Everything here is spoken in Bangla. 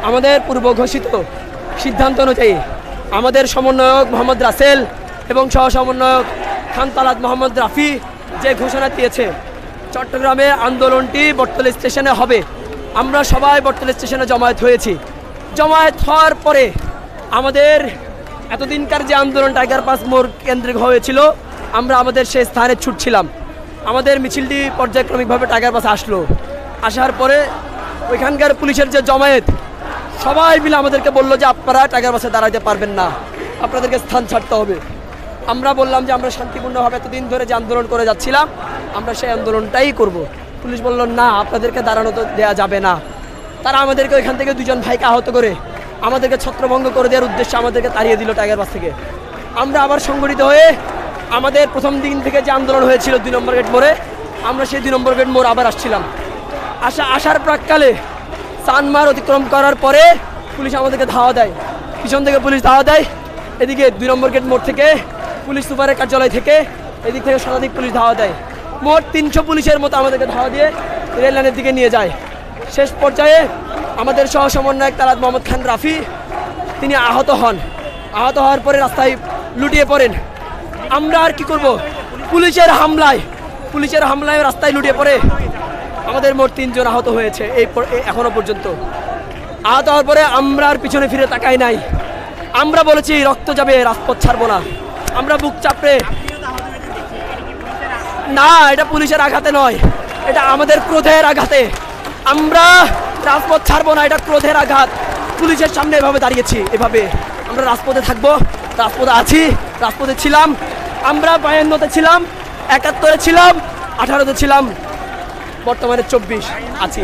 আমাদের পূর্ব ঘোষিত সিদ্ধান্ত অনুযায়ী আমাদের সমন্বয়ক মোহাম্মদ রাসেল এবং সহ সমন্বয়ক খান তালাত মোহাম্মদ রাফি যে ঘোষণা দিয়েছে চট্টগ্রামে আন্দোলনটি বটতলী স্টেশনে হবে, আমরা সবাই বটতলী স্টেশনে জমায়েত হয়েছি। জমায়েত হওয়ার পরে আমাদের এতদিনকার যে আন্দোলন টাইগার পাস মোড় কেন্দ্রিক হয়েছিল, আমরা আমাদের সেই স্থানে ছুটছিলাম। আমাদের মিছিলটি পর্যায়ক্রমিকভাবে টাইগার পাসে আসলো। আসার পরে ওইখানকার পুলিশের যে জমায়েত সবাই মিলে আমাদেরকে বললো যে আপনারা টাইগার পাসে দাঁড়াতে পারবেন না, আপনাদেরকে স্থান ছাড়তে হবে। আমরা বললাম যে আমরা শান্তিপূর্ণভাবে এতদিন ধরে যে আন্দোলন করে যাচ্ছিলাম আমরা সেই আন্দোলনটাই করব। পুলিশ বলল না, আপনাদেরকে দাঁড়ানো তো দেওয়া যাবে না। তারা আমাদেরকে ওইখান থেকে দুজন ভাইকে আহত করে আমাদেরকে ছত্রভঙ্গ করে দেওয়ার উদ্দেশ্যে আমাদেরকে তাড়িয়ে দিল টাইগার পাস থেকে। আমরা আবার সংগঠিত হয়ে আমাদের প্রথম দিন থেকে যে আন্দোলন হয়েছিল 2 নম্বর গেট মোড়ে, আমরা সেই 2 নম্বর গেট মোড় আবার আসছিলাম। আসার প্রাককালে চানমার অতিক্রম করার পরে পুলিশ আমাদেরকে ধাওয়া দেয়, পিছন থেকে পুলিশ ধাওয়া দেয়। এদিকে 2 নম্বর গেট মোড় থেকে পুলিশ সুপারের কার্যালয় থেকে এদিক থেকে শতাধিক পুলিশ ধাওয়া দেয়। মোট 300 পুলিশের মতো আমাদেরকে ধাওয়া দিয়ে রেল লাইনের দিকে নিয়ে যায়। শেষ পর্যায়ে আমাদের সহ সমন্বয়ক তালাত মোহাম্মদ খান রাফি তিনি আহত হন। আহত হওয়ার পরে রাস্তায় লুটিয়ে পড়েন। আমরা আর কি করব, পুলিশের হামলায় রাস্তায় লুটিয়ে পড়ে আমাদের মোট 3 জন আহত হয়েছে এখনো পর্যন্ত। আহত হওয়ার পরে আমরা আর পিছনে ফিরে তাকাই নাই। আমরা বলেছি রক্ত যাবে, রাজপথ ছাড়বো না। আমরা বুক চাপড়ে, না এটা পুলিশের আঘাতে নয়, এটা আমাদের ক্রোধের আঘাতে। আমরা রাজপথ ছাড়বো না, এটা ক্রোধের আঘাত। পুলিশের সামনে এভাবে দাঁড়িয়েছি, এভাবে আমরা রাজপথে থাকবো, রাজপথে আছি, রাজপথে ছিলাম। আমরা 52-তে ছিলাম, 71-এ ছিলাম, 18-তে ছিলাম, বর্তমানে 24 আছি।